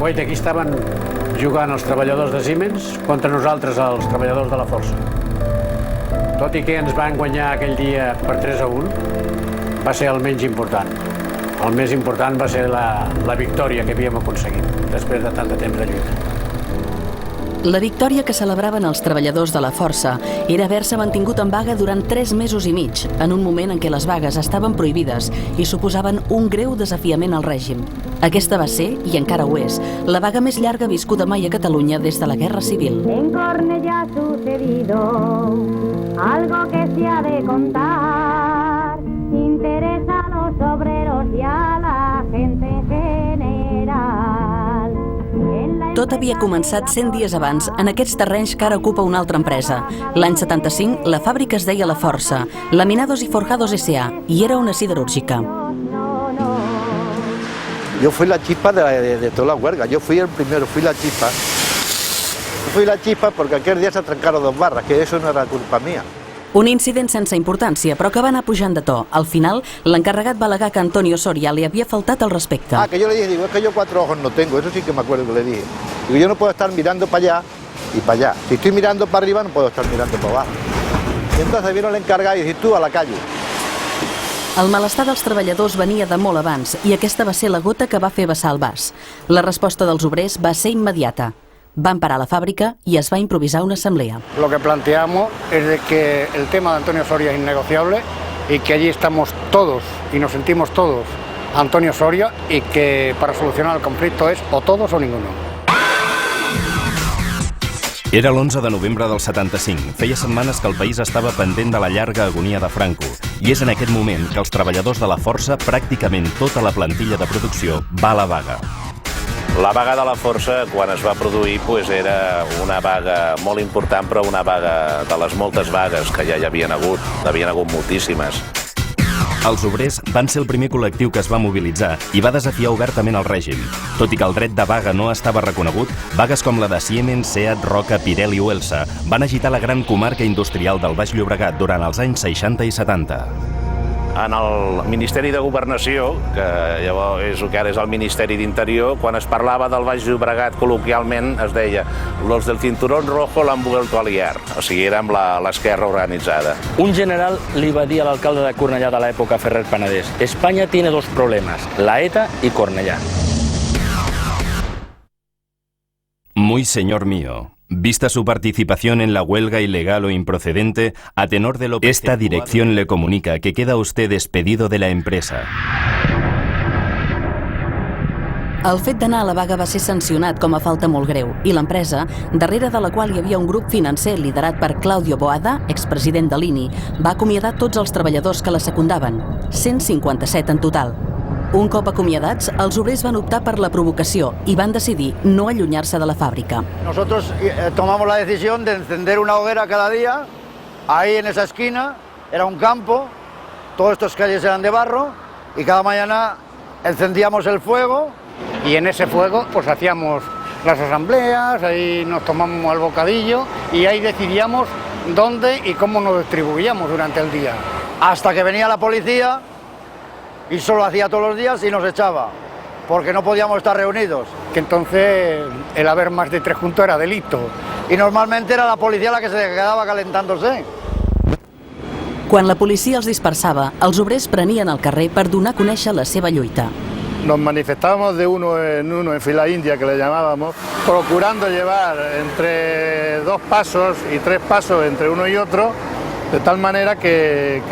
Guaita, aquí estaven jugant els treballadors de Siemens contra nosaltres, els treballadors de la Força. Tot i que ens van guanyar aquell dia per 3-1, va ser el menys important. El més important va ser la victòria que havíem aconseguit després de tant de temps de lluita. La victòria que celebraven els treballadors de la Força era haver-se mantingut en vaga durant 3 mesos i mig, en un moment en què les vagues estaven prohibides i suposaven un greu desafiament al règim. Aquesta va ser, i encara ho és, la vaga més llarga viscuda mai a Catalunya des de la Guerra Civil. En Cornellà ha sucedido algo que se ha de contar. Interesa a los obreros y a la gente en general. Tot havia començat 100 dies abans en aquests terrenys que ara ocupa una altra empresa. L'any 75, la fàbrica es deia La Força, Laminados y Forjados S.A., i era una siderúrgica. Yo fui la chispa de toda la huelga, yo fui el primero, fui la chispa. Fui la chispa porque aquel día se trancaron 2 barras, que eso no era culpa mía. Un incident sense importància, però que va anar pujant de to. Al final, l'encarregat va al·legar que Antonio Soria li havia faltat el respecte. Que yo le dije, es que yo 4 ojos no tengo, eso sí que me acuerdo que le dije. Digo, yo no puedo estar mirando para allá y para allá. Si estoy mirando para arriba, no puedo estar mirando para abajo. Y entonces vino el encargado y dice, tú a la calle. El malestar dels treballadors venia de molt abans i aquesta va ser la gota que va fer vessar el vas. La resposta dels obrers va ser immediata. Van parar la fàbrica y es va improvisar una asamblea. Lo que planteamos es de que el tema de Antonio Soria es innegociable y que allí estamos todos y nos sentimos todos Antonio Soria y que para solucionar el conflicto es o todos o ninguno. Era l'11 de novembre del 75. Feia setmanes que el país estava pendent de la llarga agonia de Franco. I és en aquest moment que els treballadors de la Força, pràcticament tota la plantilla de producció, va a la vaga. La vaga de la Força, quan es va produir, era una vaga molt important, però una vaga de les moltes vagues que ja hi havien hagut. N'havien hagut moltíssimes. Els obrers van ser el primer col·lectiu que es va mobilitzar i va desafiar obertament el règim. Tot i que el dret de vaga no estava reconegut, vagues com la de Siemens, Seat, Roca, Pirelli o Elsa van agitar la gran comarca industrial del Baix Llobregat durant els anys 60 i 70. En el Ministeri de Governació, que llavors és el que ara és el Ministeri d'Interior, quan es parlava del Baix Llobregat col·loquialment es deia «Los del cinturón rojo l'han vuelto a liar», o sigui, érem l'esquerra organitzada. Un general li va dir a l'alcalde de Cornellà de l'època, Ferrer Penedès, «España tiene 2 problemas, la ETA y Cornellà». Muy señor mío. Vista su participación en la huelga ilegal o improcedente, a tenor de lo que esta dirección le comunica que queda usted despedido de la empresa. El fet d'anar a la vaga va ser sancionat com a falta molt greu i l'empresa, darrere de la qual hi havia un grup financer liderat per Claudio Boada, expresident de l'INI, va acomiadar tots els treballadors que la secundaven, 157 en total. Un cop acomiadats, els obrers van optar per la provocació i van decidir no allunyar-se de la fàbrica. Nosotros tomamos la decisión de encender una hoguera cada día, ahí en esa esquina, era un campo, todas estas calles eran de barro y cada mañana encendíamos el fuego. Y en ese fuego pues hacíamos las asambleas, ahí nos tomamos el bocadillo y ahí decidíamos dónde y cómo nos distribuíamos durante el día. Hasta que venía la policía y solo hacía todos los días y nos echaba, porque no podíamos estar reunidos. Que entonces el haber más de 3 juntos era delito. Y normalmente era la policía la que se quedaba calentándose. Quan la policia els dispersava, els obrers prenien el carrer per donar a conèixer la seva lluita. Nos manifestábamos de uno en fila india, que le llamábamos, procurando llevar entre 2 pasos y 3 pasos entre uno y otro, de tal manera que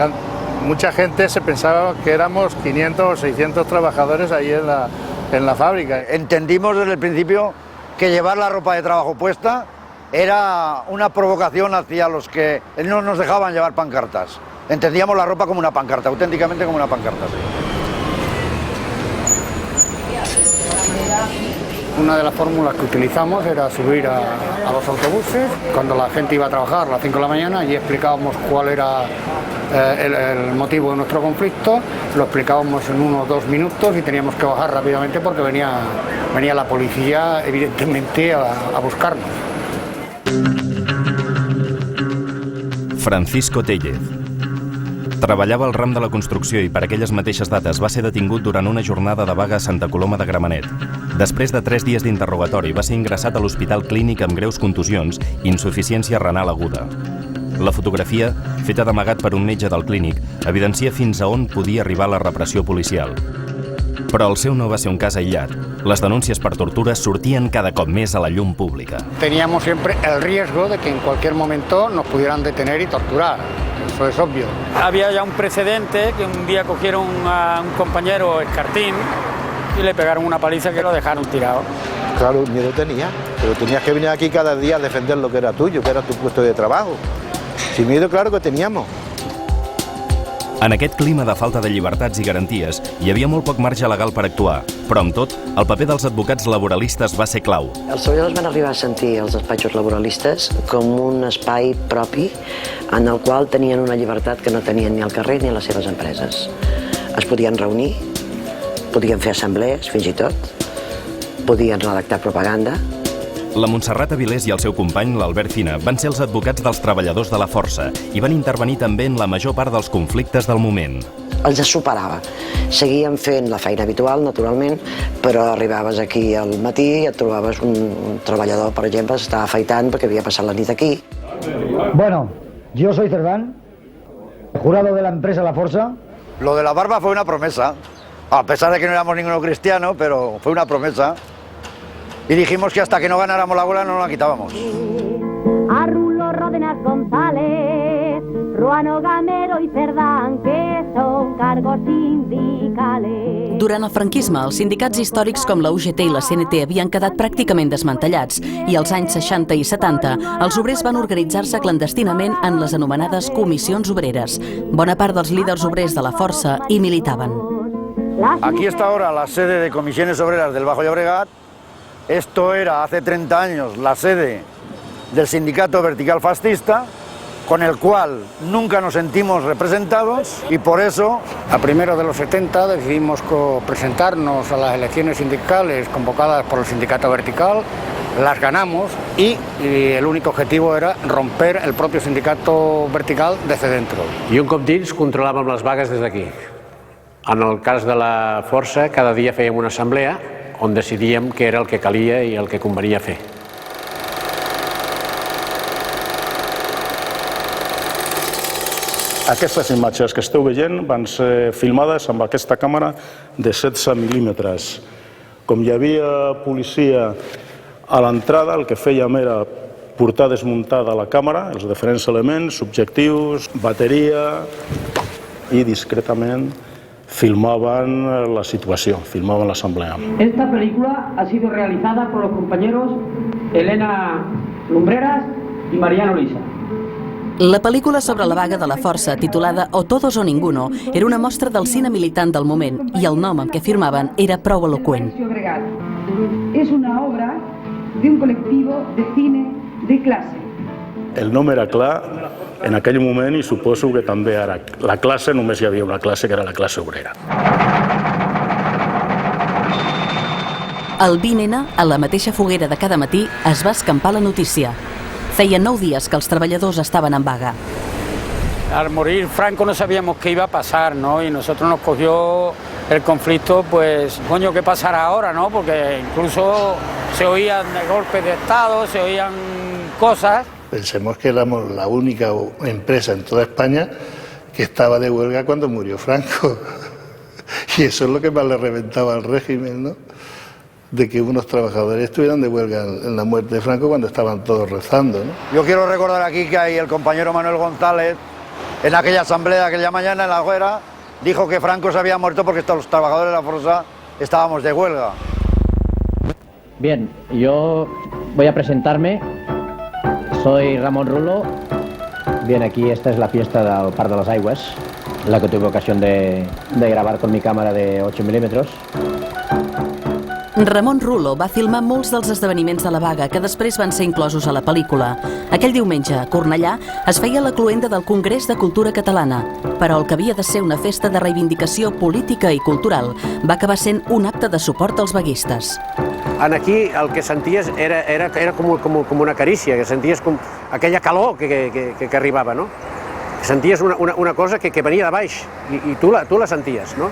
mucha gente se pensaba que éramos 500 o 600 trabajadores ahí en la fábrica. Entendimos desde el principio que llevar la ropa de trabajo puesta era una provocación hacia los que no nos dejaban llevar pancartas. Entendíamos la ropa como una pancarta, auténticamente como una pancarta. Sí. Una de las fórmulas que utilizamos era subir a los autobuses cuando la gente iba a trabajar a las 5 de la mañana y explicábamos cuál era el motivo de nuestro conflicto, lo explicábamos en 1 o 2 minutos y teníamos que bajar rápidamente porque venía la policía evidentemente a buscarnos. Francisco Tellez. Treballava al ram de la construcció i per aquelles mateixes dates va ser detingut durant una jornada de vaga a Santa Coloma de Gramenet. Després de 3 dies d'interrogatori va ser ingressat a l'Hospital Clínic amb greus contusions i insuficiència renal aguda. La fotografia, feta d'amagat per un metge del clínic, evidencia fins a on podia arribar la repressió policial. Però el seu no va ser un cas aïllat. Les denúncies per tortura sortien cada cop més a la llum pública. Teníamos siempre el riesgo de que en cualquier momento nos pudieran detener y torturar. Eso es obvio. Había ya un precedente que un día cogieron a un compañero escartín y le pegaron una paliza que lo dejaron tirado. Claro, miedo tenía, pero tenías que venir aquí cada día a defender lo que era tuyo, que era tu puesto de trabajo. Sin miedo, claro que teníamos. En aquest clima de falta de llibertats i garanties, hi havia molt poc marge legal per actuar, però amb tot, el paper dels advocats laboralistes va ser clau. Els treballadors van arribar a sentir els despatxos laboralistes com un espai propi en el qual tenien una llibertat que no tenien ni al carrer ni a les seves empreses. Es podien reunir, podien fer assemblees, fins i tot, podien redactar propaganda. La Montserrat Avilés i el seu company, l'Albert Fina, van ser els advocats dels treballadors de la força i van intervenir també en la major part dels conflictes del moment. Els superava. Seguien fent la feina habitual, naturalment, però arribaves aquí al matí i et trobaves un treballador, per exemple, s'estava afaitant perquè havia passat la nit aquí. Bueno, yo soy Cerdán, jurado de la empresa La Força. Lo de la barba fue una promesa, a pesar de que no éramos ninguno cristiano, pero fue una promesa. Y dijimos que hasta que no ganáramos la bola no la quitábamos. A Rulo, Ródenas, González, Ruano, Gamero i Cerdán, que són cargos sindicales. Durant el franquisme, els sindicats històrics com la UGT i la CNT havien quedat pràcticament desmantellats i als anys 60 i 70 els obrers van organitzar-se clandestinament en les anomenades comissions obreres. Bona part dels líders obrers de la força hi militaven. Aquí está ahora la sede de Comisiones Obreras del Bajo Llobregat. Esto era hace 30 años la sede del sindicato vertical fascista, con el cual nunca nos sentimos representados y por eso... A primeros de los 70 decidimos presentarnos a las elecciones sindicales convocadas por el sindicato vertical, las ganamos y el único objetivo era romper el propio sindicato vertical desde dentro. I un cop dins controlàvem les vagues des d'aquí. En el cas de la força, cada dia fèiem una assemblea on decidíem què era el que calia i el que convenia fer. Aquestes imatges que esteu veient van ser filmades amb aquesta càmera de 16 mil·límetres. Com hi havia policia a l'entrada, el que fèiem era portar desmuntada la càmera, els diferents elements, objectius, bateria i discretament filmaban la situación, filmaban la asamblea. Esta película ha sido realizada por los compañeros Elena Lumbreras y Mariano Lisa. La pel·lícula sobre la vaga de la força, titulada O Todos o Ninguno, era una mostra del cine militant del moment i el nom amb què firmaven era prou eloqüent. Es una obra de un colectivo de cine de clase. El nom era clar en aquell moment i suposo que també ara. La classe, només hi havia una classe que era la classe obrera. Al 20N, a la mateixa foguera de cada matí, es va escampar la notícia. Feia 9 dies que els treballadors estaven en vaga. Al morir Franco no sabíamos qué iba a pasar, ¿no? Y nosotros nos cogió el conflicto, pues, coño, ¿qué pasará ahora, no? Porque incluso se oían golpes de Estado, se oían cosas. Pensemos que éramos la única empresa en toda España que estaba de huelga cuando murió Franco. Y eso es lo que más le reventaba al régimen, ¿no? De que unos trabajadores estuvieran de huelga en la muerte de Franco cuando estaban todos rezando, ¿no? Yo quiero recordar aquí que ahí el compañero Manuel González, en aquella asamblea aquella mañana en la hoguera, dijo que Franco se había muerto porque los trabajadores de la Força estábamos de huelga. Bien, yo voy a presentarme. Soy Ramón Rulo. Bien, aquí esta es la fiesta del Parc de les Aigües, la que tuve ocasión de grabar con mi cámara de 8 milímetros. Ramon Rulo va filmar molts dels esdeveniments de la vaga que després van ser inclosos a la pel·lícula. Aquell diumenge, a Cornellà, es feia la cloenda del Congrés de Cultura Catalana, però el que havia de ser una festa de reivindicació política i cultural va acabar sent un acte de suport als vaguistes. Aquí el que senties era com una carícia, que senties com aquella calor que arribava, no? senties una cosa que venia de baix i tu la senties, no?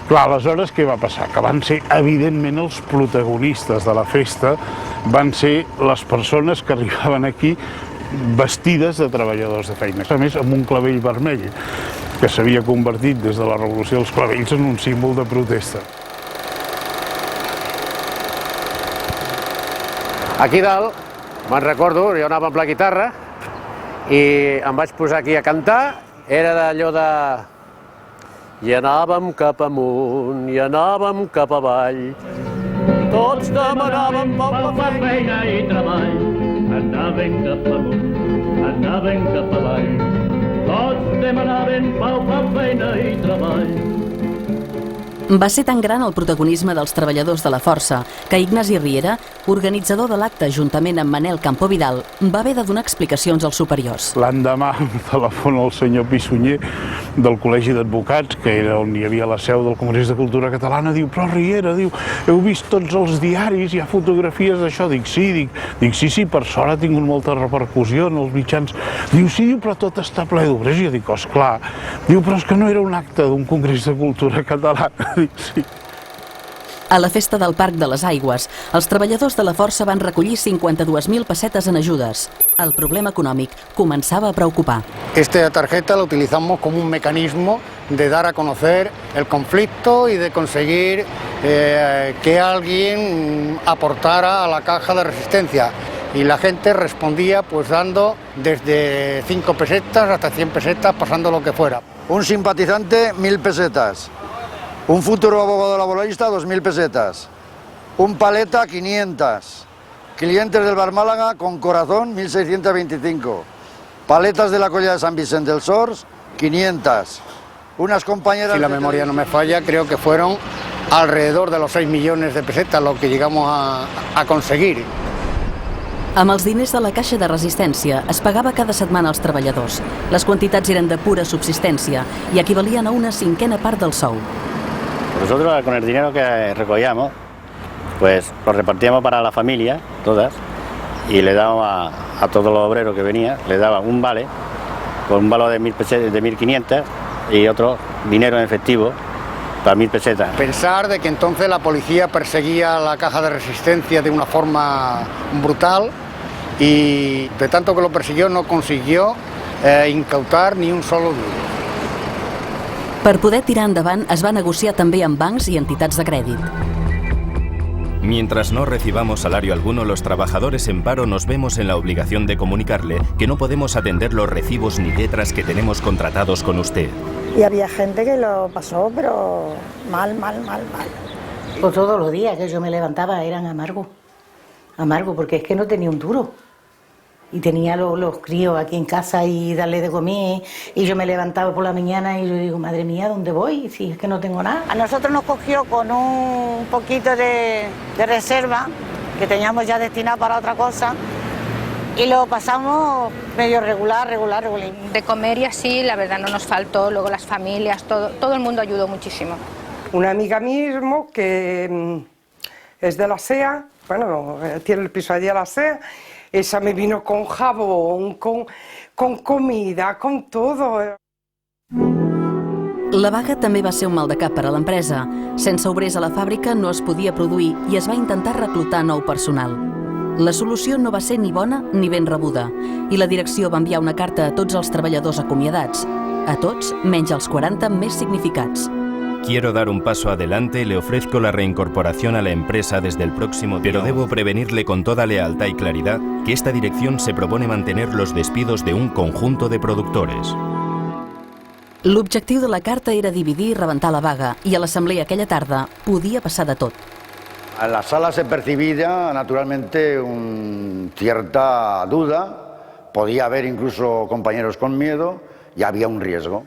Clar, aleshores què va passar? Que van ser, evidentment, els protagonistes de la festa, van ser les persones que arribaven aquí vestides de treballadors de feina. A més, amb un clavell vermell, que s'havia convertit des de la revolució dels clavells en un símbol de protesta. Aquí dalt, me'n recordo, jo anava amb la guitarra i em vaig posar aquí a cantar, era d'allò de... I anàvem cap amunt, i anàvem cap avall, tots demanàvem pau per feina i treball. Anàvem cap amunt, anàvem cap avall, tots demanaven pau per feina i treball. Va ser tan gran el protagonisme dels treballadors de la Força que Ignasi Riera, organitzador de l'acte juntament amb Manel Campo Vidal, va haver de donar explicacions als superiors. L'endemà em telefona el senyor Pissunyer del Col·legi d'Advocats, que era on hi havia la seu del Congrés de Cultura Catalana, diu, però Riera, diu, heu vist tots els diaris, hi ha fotografies d'això? Dic, sí, per sort ha tingut molta repercussió en els mitjans. Diu, sí, però tot està ple d'obres. Jo dic, esclar. Diu, però és que no era un acte d'un Congrés de Cultura Catalana. Sí. A la festa del Parc de les Aigües, els treballadors de la Força van recollir 52.000 pessetes en ajudes. El problema econòmic començava a preocupar. Esta tarjeta la utilizamos como un mecanismo de dar a conocer el conflicto y de conseguir que alguien aportara a la caja de resistencia. Y la gente respondía pues dando desde 5 pesetas hasta 100 pesetas, pasando lo que fuera. Un simpatizante, 1.000 pesetas. Un futuro abogado laboralista, 2.000 pesetas. Un paleta, 500. Clientes del Bar Málaga con corazón, 1.625. Paletas de la Collada de San Vicente del Sors, 500. Unas compañeras... Si la memoria no me falla, creo que fueron alrededor de los 6 millones de pesetas lo que llegamos a conseguir. Amb els diners de la Caixa de Resistència es pagava cada setmana als treballadors. Les quantitats eren de pura subsistència i equivalien a una 5ª part del sou. Nosotros con el dinero que recogíamos, pues lo repartíamos para la familia, todas, y le dábamos a todos los obreros que venían, le daba un vale, con un valor de 1.500 y otro dinero en efectivo para 1.000 pesetas. Pensar de que entonces la policía perseguía la caja de resistencia de una forma brutal y de tanto que lo persiguió no consiguió incautar ni un solo duro. Per poder tirar endavant es va negociar també amb bancs i entitats de crèdit. Mientras no recibamos salario alguno, los trabajadores en paro nos vemos en la obligación de comunicarle que no podemos atender los recibos ni letras que tenemos contratados con usted. Y había gente que lo pasó, pero mal. Pues todos los días que yo me levantaba eran amargos, porque es que no tenía un duro. Y tenía los críos aquí en casa y darle de comer, y yo me levantaba por la mañana y yo digo, madre mía, ¿dónde voy? Si es que no tengo nada. A nosotros nos cogió con un poquito de reserva que teníamos ya destinado para otra cosa y lo pasamos medio regular. De comer y así, la verdad no nos faltó, luego las familias, todo el mundo ayudó muchísimo. Una amiga mismo que es de la SEA, bueno, tiene el piso allí a la SEA, esa me vino con jabón, con comida, con todo. La vaga també va ser un maldecap per a l'empresa. Sense obrers a la fàbrica no es podia produir i es va intentar reclutar nou personal. La solució no va ser ni bona ni ben rebuda i la direcció va enviar una carta a tots els treballadors acomiadats, a tots menys als 40 més significats. Quiero dar un paso adelante, le ofrezco la reincorporación a la empresa desde el próximo día, pero debo prevenirle con toda lealtad y claridad que esta dirección se propone mantener los despidos de un conjunto de productores. L'objectiu de la carta era dividir i rebentar la vaga i a l'assemblea aquella tarda podia passar de tot. En la sala se percibía naturalmente cierta duda, podía haber incluso compañeros con miedo y había un riesgo.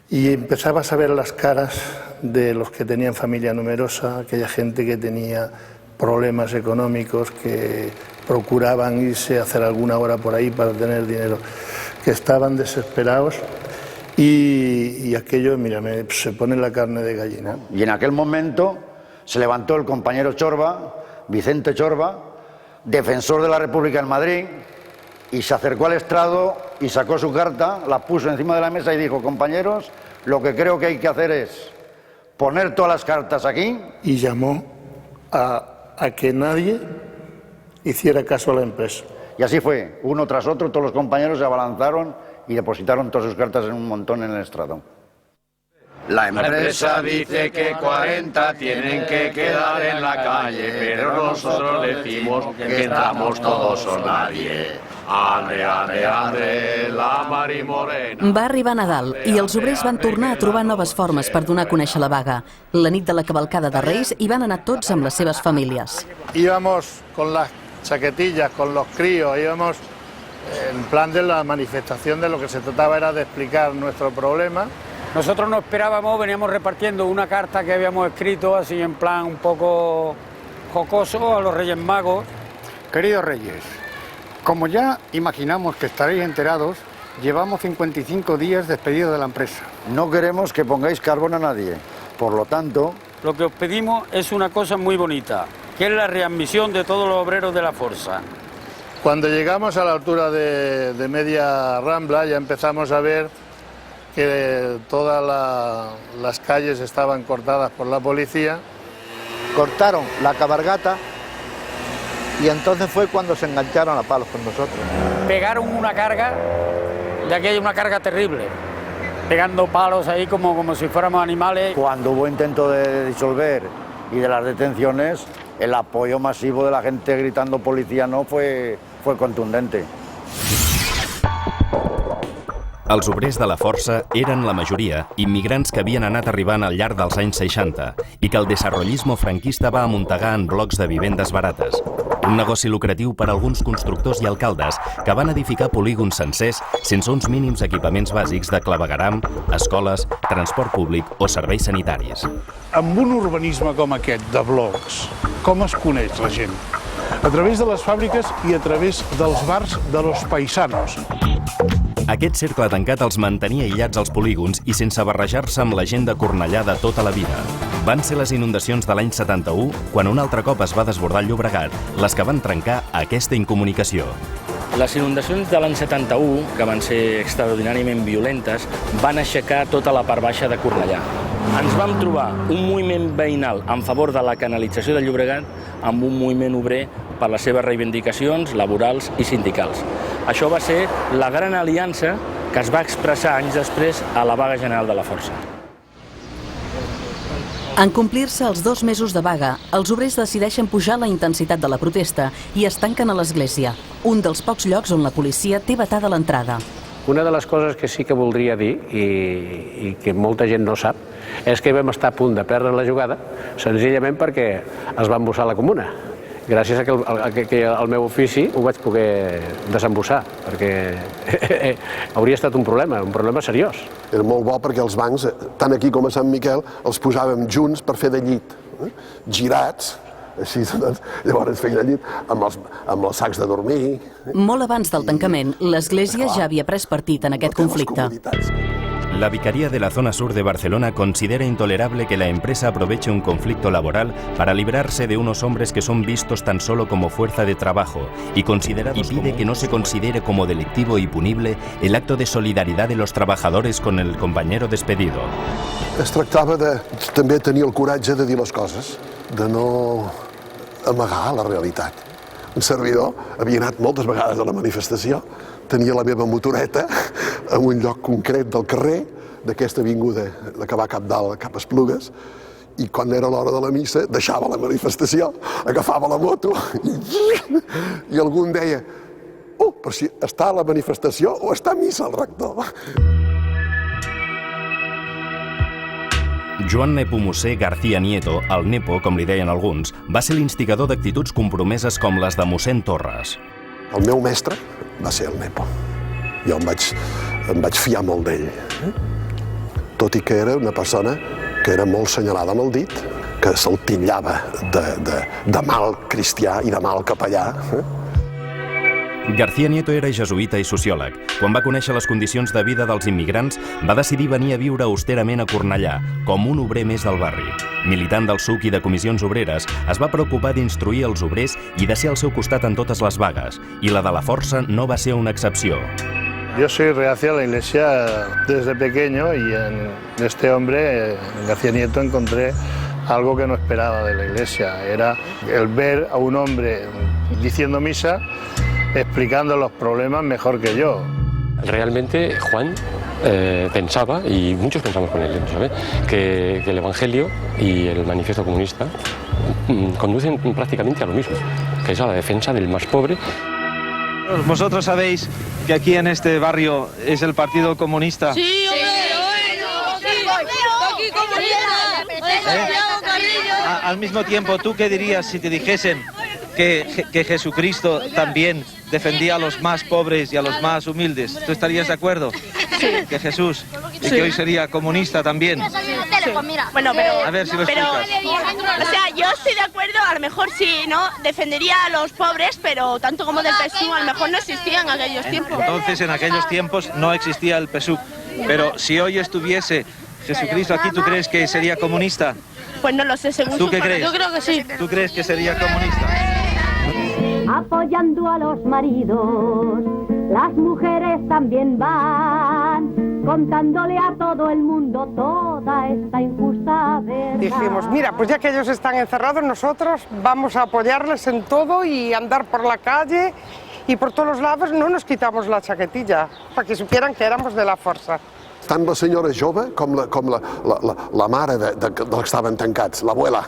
Y empezabas a ver las caras de los que tenían familia numerosa, aquella gente que tenía problemas económicos, que procuraban irse a hacer alguna hora por ahí para tener dinero, que estaban desesperados y aquello, mira, se pone la carne de gallina. Y en aquel momento se levantó el compañero Chorba, Vicente Chorba, defensor de la República en Madrid, y se acercó al estrado y sacó su carta, la puso encima de la mesa y dijo: compañeros, lo que creo que hay que hacer es poner todas las cartas aquí. Y llamó a que nadie hiciera caso a la empresa. Y así fue, uno tras otro, todos los compañeros se abalanzaron y depositaron todas sus cartas en un montón en el estrado. La empresa dice que 40 tienen que quedar en la calle, pero nosotros decimos que estamos todos o nadie. Ande, ande, ande, la Mari Morena. Va arribar Nadal i els obrers van tornar a trobar noves formes per donar a conèixer la vaga. La nit de la cavalcada de Reis hi van anar tots amb les seves famílies. Íbamos con las chaquetillas, con los críos, íbamos en plan de la manifestación. De lo que se trataba era de explicar nuestro problema. Nosotros no esperábamos, veníamos repartiendo una carta que habíamos escrito así en plan un poco jocoso a los Reyes Magos. Queridos Reyes, como ya imaginamos que estaréis enterados, llevamos 55 días despedidos de la empresa. No queremos que pongáis carbón a nadie, por lo tanto... Lo que os pedimos es una cosa muy bonita, que es la readmisión de todos los obreros de la Força. Cuando llegamos a la altura de Media Rambla ya empezamos a ver que todas las calles estaban cortadas por la policía. Cortaron la cabalgata y entonces fue cuando se engancharon a palos con nosotros. Pegaron una carga, de aquella una carga terrible, pegando palos ahí como si fuéramos animales. Cuando hubo intento de disolver y de las detenciones, el apoyo masivo de la gente gritando policía no fue contundente. Els obrers de la Força eren, la majoria, immigrants que havien anat arribant al llarg dels anys 60 i que el desarrollismo franquista va amuntegar en blocs de vivendes barates. Un negoci lucratiu per a alguns constructors i alcaldes que van edificar polígons sencers sense uns mínims equipaments bàsics de clavegueram, escoles, transport públic o serveis sanitaris. Amb un urbanisme com aquest, de blocs, com es coneix la gent? A través de les fàbriques i a través dels bars de los paisanos. Aquest cercle tancat els mantenia aïllats als polígons i sense barrejar-se amb la gent de Cornellà de tota la vida. Van ser les inundacions de l'any 71, quan un altre cop es va desbordar el Llobregat, les que van trencar aquesta incomunicació. Les inundacions de l'any 71, que van ser extraordinàriament violentes, van aixecar tota la part baixa de Cornellà. Ens vam trobar un moviment veïnal en favor de la canalització del Llobregat amb un moviment obrer per les seves reivindicacions laborals i sindicals. Això va ser la gran aliança que es va expressar anys després a la vaga general de la Força. En complir-se els 2 mesos de vaga, els obrers decideixen pujar la intensitat de la protesta i es tanquen a l'església, un dels pocs llocs on la policia té vetada l'entrada. Una de les coses que sí que voldria dir, i que molta gent no sap, és que vam estar a punt de perdre la jugada senzillament perquè es va embussar la comuna. Gràcies a que el meu ofici ho vaig poder desembussar, perquè hauria estat un problema seriós. Era molt bo perquè els bancs, tant aquí com a Sant Miquel, els posàvem junts per fer de llit, girats, així, llavors feien de llit amb els sacs de dormir. Molt abans del tancament, l'Església ja havia pres partit en aquest conflicte. La Vicaría de la Zona Sur de Barcelona considera intolerable que la empresa aproveche un conflicto laboral para librarse de unos hombres que son vistos tan solo como fuerza de trabajo y pide que no se considere como delictivo y punible el acto de solidaridad de los trabajadores con el compañero despedido. Es tractava de també tenir el coratge de dir les coses, de no amagar la realitat. Un servidor havia anat moltes vegades a la manifestació, tenia la meva motoreta en un lloc concret del carrer, d'aquesta avinguda que va cap dalt, cap a Esplugues, i quan era l'hora de la missa deixava la manifestació, agafava la moto i algú em deia: però si està a la manifestació o està a missa el rector. Joan Nepomucè García Nieto, el Nepo, com li deien alguns, va ser l'instigador d'actituds compromeses com les de mossèn Torres. El meu mestre va ser el Nepo. Jo em vaig fiar molt d'ell. Tot i que era una persona que era molt senyalada amb el dit, que se'l titllava de mal cristià i de mal capellà. García Nieto era jesuïta i sociòleg. Quan va conèixer les condicions de vida dels immigrants, va decidir venir a viure austerament a Cornellà, com un obrer més del barri. Militant del SUC i de comissions obreres, es va preocupar d'instruir els obrers i de ser al seu costat en totes les vagues, i la de la Força no va ser una excepció. Yo soy reacio a la Iglesia desde pequeño y en este hombre, en García Nieto, encontré algo que no esperaba de la Iglesia. Era el ver a un hombre diciendo misa, explicando los problemas mejor que yo. Realmente Juan pensaba, y muchos pensamos con él, ¿sabes?, que el Evangelio y el Manifiesto Comunista conducen prácticamente a lo mismo, que es a la defensa del más pobre. ¿Vosotros sabéis que aquí en este barrio es el Partido Comunista? Sí, Al mismo tiempo, ¿tú qué dirías si te dijesen que Jesucristo también defendía a los más pobres y a los más humildes? ¿Tú estarías de acuerdo? Sí. Que Jesús, y que hoy sería comunista también. Bueno, pero... A ver si lo explicas. O sea, yo estoy de acuerdo, a lo mejor sí, ¿no? Defendería a los pobres, pero tanto como del PSUV a lo mejor no existía en aquellos tiempos. Entonces, en aquellos tiempos no existía el PSUV. Pero si hoy estuviese Jesucristo aquí, ¿tú crees que sería comunista? Pues no lo sé, según ¿Tú qué crees? Yo creo que sí. ¿Tú crees que sería comunista? Apoyando a los maridos, las mujeres también van, contándole a todo el mundo toda esta injusta verdad. Dijimos, mira, pues ya que ellos están encerrados, nosotros vamos a apoyarles en todo y andar por la calle y por todos los lados no nos quitamos la chaquetilla, para que supieran que éramos de la fuerza. Tant la senyora jove com la mare dels que estaven tancats, l'abuela,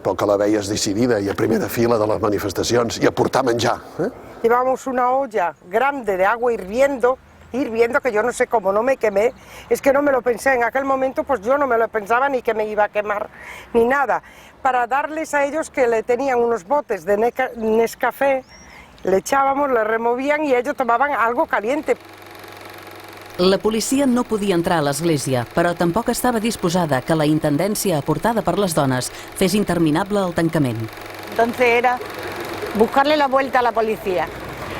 però que la veies decidida i a primera fila de les manifestacions i a portar menjar. Llevamos una olla grande de agua hirviendo, que yo no sé cómo no me quemé, es que no me lo pensé, en aquel momento pues yo no me lo pensaba ni que me iba a quemar, ni nada, para darles a ellos que le tenían unos botes de Nescafé, le echábamos, le removían y ellos tomaban algo caliente. La policia no podia entrar a l'església, però tampoc estava disposada que la intendència aportada per les dones fes interminable el tancament. Entonces era buscarle la vuelta a la policía.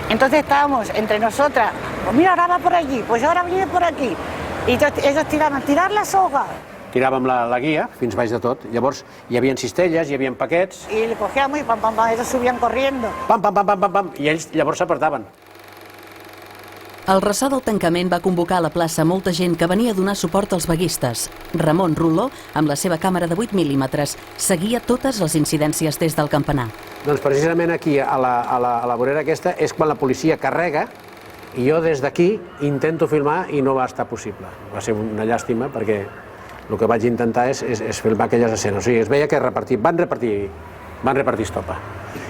Entonces estábamos entre nosotras, pues mira, ahora va por allí, pues ahora viene por aquí. Y ellos tiraban, tirar la soga. Tiràvem la guia fins baix de tot. Llavors hi havia cistelles, hi havia paquets. Y le cogíamos y pam, pam, pam, ellos subían corriendo. Pam, pam, pam, pam, pam, pam. I ells llavors s'apartaven. El ressò del tancament va convocar a la plaça molta gent que venia a donar suport als vaguistes. Ramon Rullo, amb la seva càmera de 8 mil·límetres, seguia totes les incidències des del campanar. Doncs precisament aquí, a la vorera aquesta, és quan la policia carrega i jo des d'aquí intento filmar i no va estar possible. Va ser una llàstima perquè el que vaig intentar és filmar aquelles escenes. O sigui, es veia que van repartir estopa.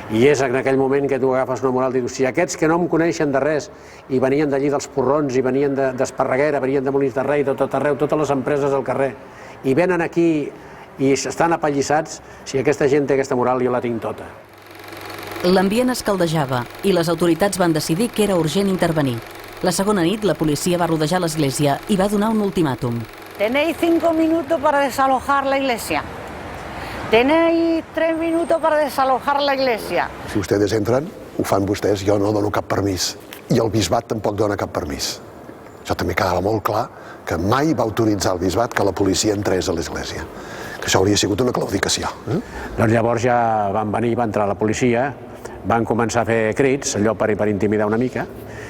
I és en aquell moment que tu agafes una moral i dius, si aquests que no em coneixen de res i venien d'allí dels Porrons i venien d'Esparreguera, venien de Molins de Rei, de tot arreu, totes les empreses al carrer, i venen aquí i estan apallissats, si aquesta gent té aquesta moral jo la tinc tota. L'ambient es caldejava i les autoritats van decidir que era urgent intervenir. La segona nit, la policia va rodejar l'església i va donar un ultimàtum. Tenéis 5 minutos para desalojar la iglesia. Tenéis 3 minutos para desalojar la iglesia. Si ustedes entren, ho fan vostès, jo no dono cap permís. I el bisbat tampoc dona cap permís. Això també quedava molt clar, que mai va autoritzar el bisbat que la policia entrés a l'església. Que això hauria sigut una claudicació. Doncs llavors ja van venir, va entrar la policia, van començar a fer crits, allò per intimidar una mica.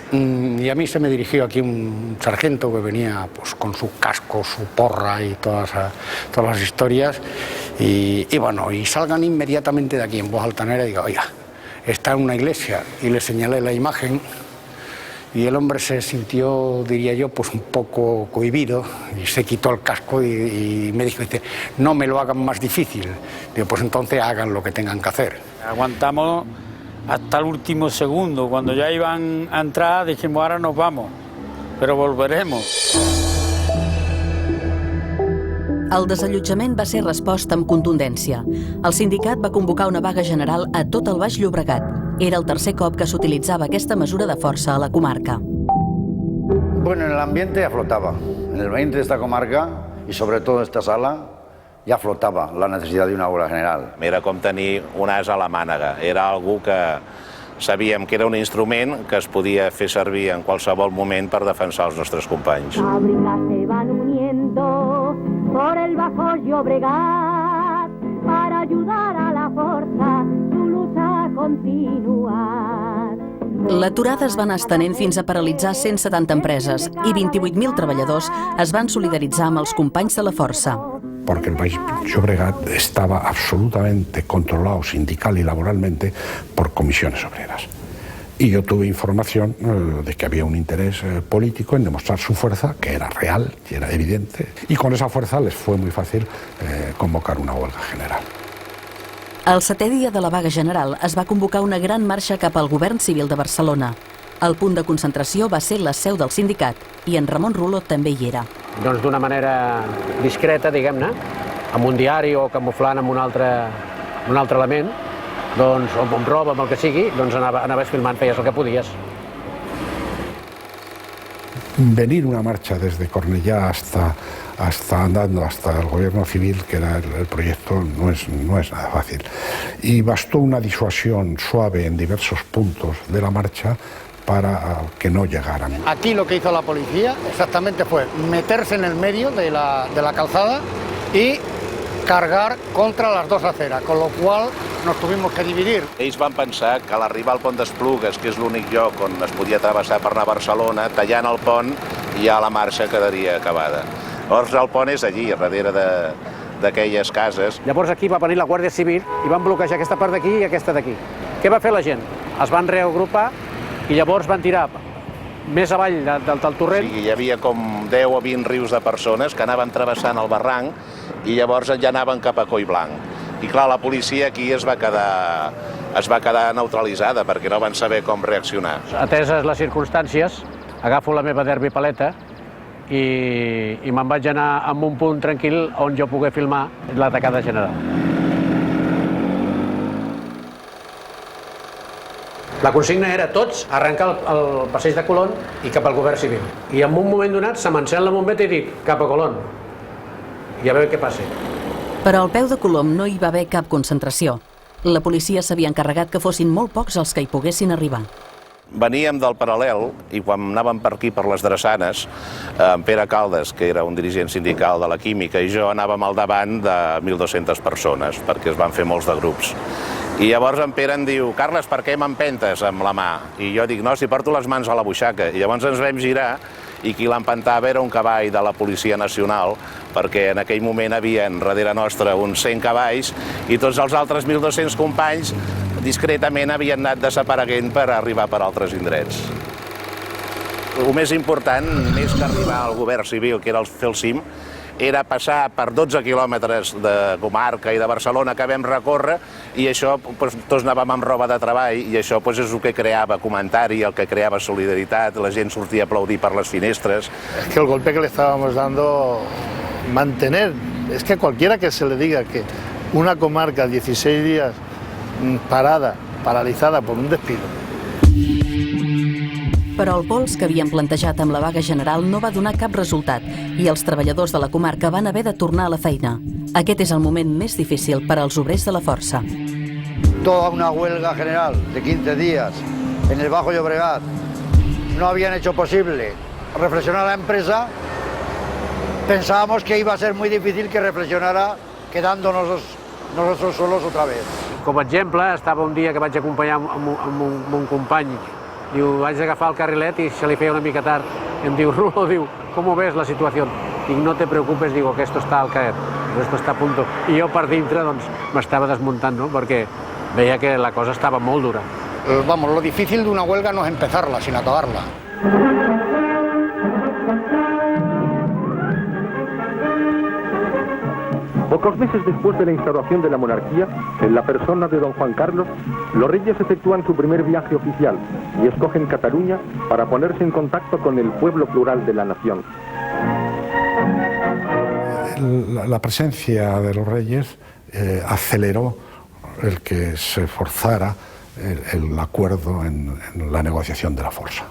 Y a mí se me dirigió aquí un sargento que venía pues, con su casco, su porra y todas las historias. Y bueno, y salgan inmediatamente de aquí en voz altanera y digo, oiga, está en una iglesia. Y le señalé la imagen y el hombre se sintió, diría yo, pues un poco cohibido y se quitó el casco y me dijo, dice, no me lo hagan más difícil. Digo, pues entonces hagan lo que tengan que hacer. Aguantamos hasta el último segundo. Cuando ya iban a entrar dijimos, ahora nos vamos, pero volveremos. El desallotjament va ser resposta amb contundència. El sindicat va convocar una vaga general a tot el Baix Llobregat. Era el tercer cop que s'utilitzava aquesta mesura de força a la comarca. Bueno, en el ambiente ya flotaba. En el ambiente de esta comarca y sobre todo esta sala ja flotava la necessitat d'una obra general. Era com tenir un as a la mànega. Era algú que sabíem que era un instrument que es podia fer servir en qualsevol moment per defensar els nostres companys. Fábricas se van uniendo por el Bajo Llobregat para ayudar a la fuerza su lucha a continuar. L'aturada es va anar estenent fins a paralitzar 170 empreses i 28.000 treballadors es van solidaritzar amb els companys de la Força. Porque el Baix Llobregat estaba absolutamente controlado sindical y laboralmente por comisiones obreras. Y yo tuve información de que había un interés político en demostrar su fuerza, que era real y era evidente, y con esa fuerza les fue muy fácil convocar una huelga general. El 7è dia de la vaga general es va convocar una gran marxa cap al govern civil de Barcelona. El punt de concentració va ser la seu del sindicat i en Ramon Rullo també hi era. Doncs d'una manera discreta, diguem-ne, amb un diari o camuflant amb un altre element, doncs, o amb roba, amb el que sigui, doncs anaves filmant, feies el que podies. Venir una marcha desde Cornellá andando hasta el gobierno civil, que era el proyecto, no es nada fácil. Y bastó una disuasión suave en diversos puntos de la marcha para que no llegaran. Aquí lo que hizo la policía exactamente fue meterse en el medio de la calzada y cargar contra las dos aceras, con lo cual nos tuvimos que dividir. Ells van pensar que a l'arribar al pont d'Esplugues, que és l'únic lloc on es podia travessar per anar a Barcelona, tallant el pont ja la marxa quedaria acabada. Llavors el pont és allí, darrere d'aquelles cases. Llavors aquí va venir la Guàrdia Civil i van bloquejar aquesta part d'aquí i aquesta d'aquí. Què va fer la gent? Es van reagrupar i llavors van tirar més avall del torrent. Sí, hi havia com 10 o 20 rius de persones que anaven travessant el barranc i llavors ja anaven cap a Collblanc. I clar, la policia aquí es va quedar neutralitzada perquè no van saber com reaccionar. Ateses les circumstàncies, agafo la meva derbi paleta i me'n vaig anar a un punt tranquil on jo pogués filmar l'atacada general. La consigna era tots arrencar el passeig de Colón i cap al govern civil. I en un moment donat se m'encén la bombeta i dic cap a Colón. I a veure què passa. Però al peu de Colom no hi va haver cap concentració. La policia s'havia encarregat que fossin molt pocs els que hi poguessin arribar. Veníem del Paral·lel i quan anàvem per aquí, per les Drassanes, en Pere Caldes, que era un dirigent sindical de la química, i jo anàvem al davant de 1.200 persones, perquè es van fer molts de grups. I llavors en Pere em diu, Carles, per què m'empentes amb la mà? I jo dic, no, si porto les mans a la butxaca. I llavors ens vam girar i qui l'empentava era un cavall de la Policia Nacional, perquè en aquell moment havien darrere nostre uns 100 cavalls i tots els altres 1.200 companys discretament havien anat desapareguent per arribar per altres indrets. El més important, més que arribar al govern civil, que era fer el cim, era passar per 12 quilòmetres de comarca i de Barcelona que vam recórrer i això, tots anàvem amb roba de treball i això és el que creava comentari, el que creava solidaritat, la gent sortia a aplaudir per les finestres. Es que el golpe que le estábamos dando, mantener, es que cualquiera que se le diga que una comarca 16 días paralizada por un despido. Però el pols que havien plantejat amb la vaga general no va donar cap resultat i els treballadors de la comarca van haver de tornar a la feina. Aquest és el moment més difícil per als obrers de la Força. Toda una huelga general de 15 días en el Bajo Llobregat no habían hecho posible reflexionar la empresa. Pensábamos que iba a ser muy difícil que reflexionara quedándonos nosotros solos otra vez. Com a exemple, estava un dia que vaig acompanyar amb un company. Diu, vaig agafar el carrilet i se li feia una mica tard. Em diu, Rulo, diu, ¿cómo ves la situación? Dic, no te preocupes, digo, que esto está al caer, esto está a punto. I jo per dintre, doncs, m'estava desmuntant, no?, perquè veia que la cosa estava molt dura. Vamos, lo difícil de una huelga no es empezarla, sino acabarla. Pocos meses después de la instauración de la monarquía, en la persona de don Juan Carlos, los reyes efectúan su primer viaje oficial y escogen Cataluña para ponerse en contacto con el pueblo plural de la nación. La presencia de los reyes aceleró el que se forzara el acuerdo en la negociación de la Força.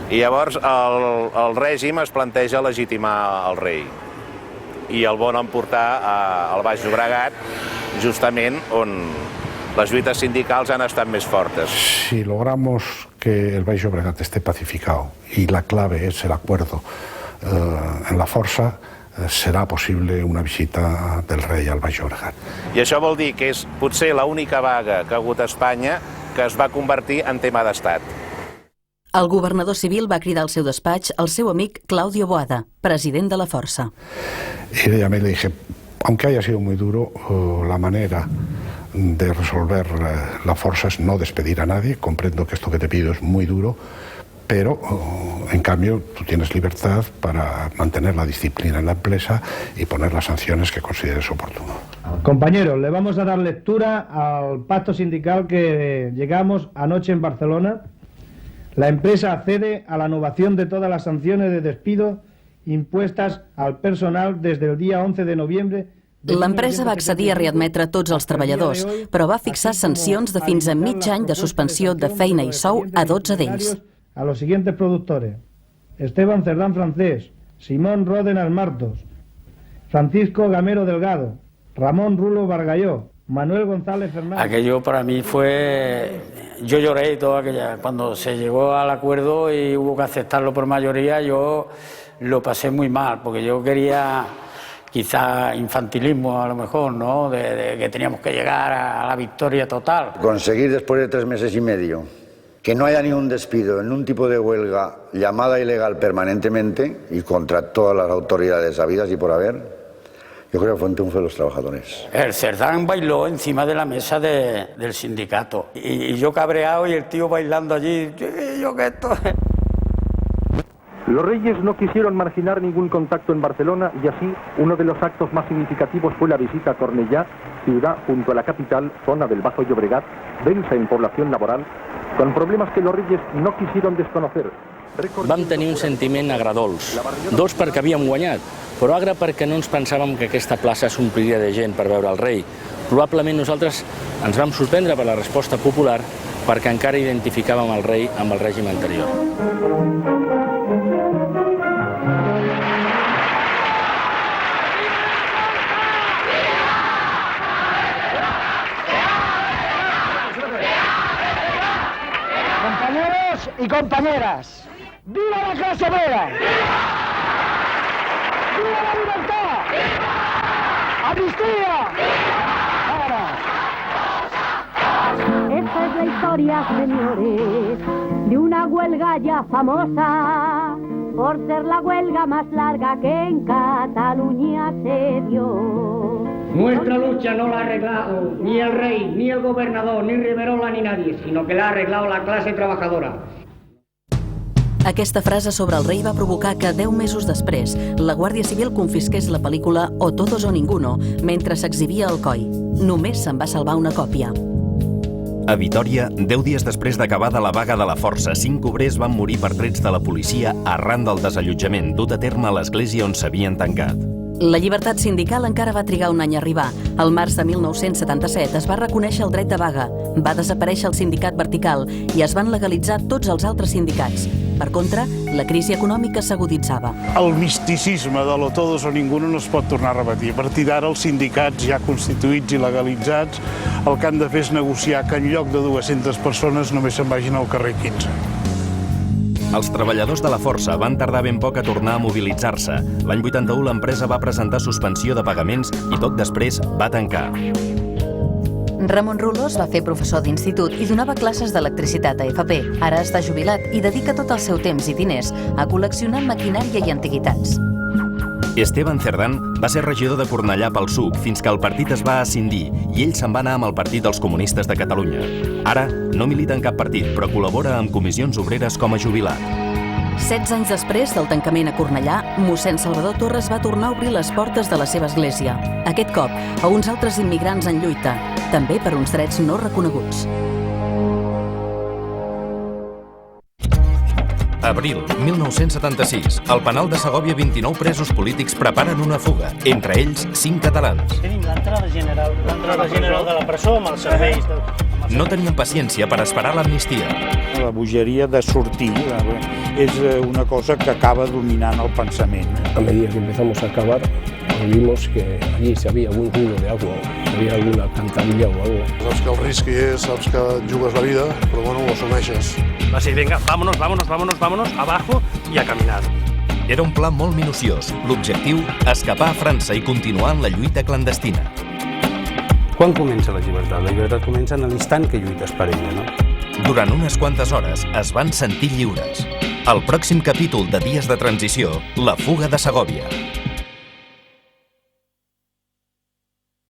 I llavors el règim es planteja legitimar el rei i el volen portar al Baix Llobregat, justament on les lluites sindicals han estat més fortes. Si logramos que el Baix Llobregat esté pacificado y la clave es el acuerdo en la Força, serà possible una visita del rei al Baix Llobregat. I això vol dir que és potser l'única vaga que ha hagut a Espanya que es va convertir en tema d'estat. El governador civil va cridar al seu despatx el seu amic Claudio Boada, president de la Força. Y le llamé y le dije, aunque haya sido muy duro, la manera de resolver la Força es no despedir a nadie. Comprendo que esto que te pido es muy duro, pero en cambio tú tienes libertad para mantener la disciplina en la empresa y poner las sanciones que consideres oportuno. Compañeros, le vamos a dar lectura al pacto sindical que llegamos anoche en Barcelona. La empresa accede a la innovación de todas las sanciones de despido impuestas al personal desde el día 11 de noviembre. L'empresa va accedir a readmetre tots els treballadors, però va fixar sancions de fins a mig any de suspensió de feina i sou a 12 d'ells. A los siguientes productores: Esteban Cerdán Francés, Simón Ródenas Martos, Francisco Gamero Delgado, Ramón Rulo Bargalló, Manuel González Fernández. Aquello para mí fue... Yo lloré y todo aquella... Cuando se llegó al acuerdo y hubo que aceptarlo por mayoría, yo lo pasé muy mal, porque yo quería... Quizá infantilismo a lo mejor, ¿no? De que teníamos que llegar a la victoria total. Conseguir después de 3 meses y medio que no haya ni un despido en un tipo de huelga llamada ilegal permanentemente y contra todas las autoridades habidas y por haber, yo creo que fue un triunfo de los trabajadores. El Cerdán bailó encima de la mesa del sindicato y yo cabreado y el tío bailando allí, yo que esto... Los Reyes no quisieron marginar ningún contacto en Barcelona y así uno de los actos más significativos fue la visita a Cornellà, ciudad junto a la capital, zona del Bajo Llobregat, densa en población laboral, con problemas que los Reyes no quisieron desconocer. Vam tenir un sentiment agradols, dolç perquè havíem guanyat, però agre perquè no ens pensàvem que aquesta plaça s'ompliria de gent per veure el rei. Probablement nosaltres ens vam sorprendre per la resposta popular perquè encara identificàvem el rei amb el règim anterior. Compañeros y compañeras, ¡viva la clase obrera! ¡Viva la libertad! ¡Amnistía! Esta es la historia, señores, de una huelga ya famosa, por ser la huelga más larga que en Cataluña se dio. Nuestra lucha no la ha arreglado ni el rey, ni el gobernador, ni Riverola, ni nadie, sino que la ha arreglado la clase trabajadora. Aquesta frase sobre el rei va provocar que 10 mesos després la Guàrdia Civil confisqués la pel·lícula O Todos o Ninguno mentre s'exhibia al COI. Només se'n va salvar una còpia. A Vitòria, 10 dies després d'acabada la vaga de la Força, 5 obrers van morir per trets de la policia arran del desallotjament dut a terme a l'església on s'havien tancat. La llibertat sindical encara va trigar un any a arribar. Al març de 1977 es va reconèixer el dret de vaga, va desaparèixer el sindicat vertical i es van legalitzar tots els altres sindicats. Per contra, la crisi econòmica s'aguditzava. El misticisme de lo todos o ninguno no es pot tornar a repetir. A partir d'ara, els sindicats ja constituïts i legalitzats el que han de fer és negociar que en lloc de 200 persones només se'n vagin al carrer 15. Els treballadors de la Força van tardar ben poc a tornar a mobilitzar-se. L'any 81 l'empresa va presentar suspensió de pagaments i poc després va tancar. Ramon Rulo es va fer professor d'institut i donava classes d'electricitat a FP. Ara està jubilat i dedica tot el seu temps i diners a col·leccionar maquinària i antiguitats. Esteban Cerdán va ser regidor de Cornellà pel PSUC fins que el partit es va escindir i ell se'n va anar amb el Partit dels Comunistes de Catalunya. Ara no milita en cap partit, però col·labora amb comissions obreres com a jubilat. 16 anys després del tancament a Cornellà, mossèn Salvador Torres va tornar a obrir les portes de la seva església. Aquest cop a uns altres immigrants en lluita, també per uns drets no reconeguts. Abril 1976. Al penal de Segòvia 29 presos polítics preparen una fuga, entre ells 5 catalans. Tenim l'entrada general de la presó amb els serveis. No tenien paciència per esperar l'amnistia. La bogeria de sortir es una cosa que acaba dominant el pensament. A medida que empezamos a acabar, vimos que allí si había algún ruido de agua, había alguna cantarilla o algo. Saps que el risc hi és, saps que et jugues la vida, però bueno, ho assumeixes. Va ser, venga, vámonos, abajo y a caminar. Era un pla molt minuciós. L'objectiu, escapar a França i continuar en la lluita clandestina. Quan comença la llibertat? La llibertat comença en l'instant que lluites per ella, no? Durant unes quantes hores es van sentir lliures. Al pròxim capítol de Dies de Transició, la fuga de Segòvia.